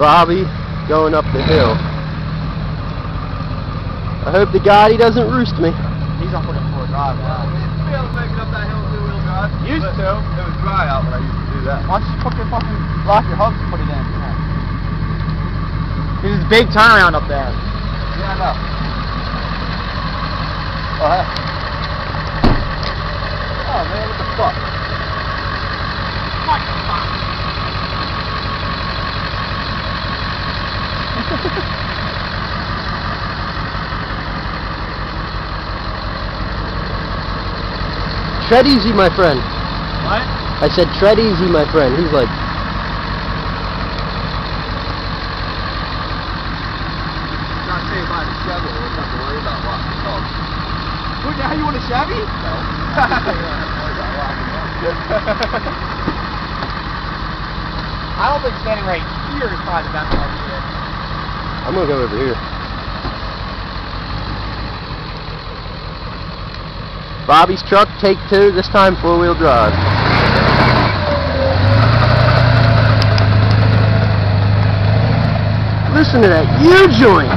Bobby going up the hill. I hope to God he doesn't roost me. He's on fucking 4 drive now. I used to be able to make it up that hill 2-wheel drive. Used to? It was dry out when I used to do that. Why don't you put your fucking lock your hubs and put it in? There's this big turnaround up there. Yeah, I know. Oh man, what the fuck? What the fuck? Tread easy, my friend. What? I said tread easy, my friend. He's like, Not saying by the shovel, we don't have to worry about locking dogs. What, now you want a Chevy? No. I don't think standing right here is probably the best idea. I'm gonna go over here. Bobby's truck, take 2, this time 4-wheel drive. Listen to that U-joint!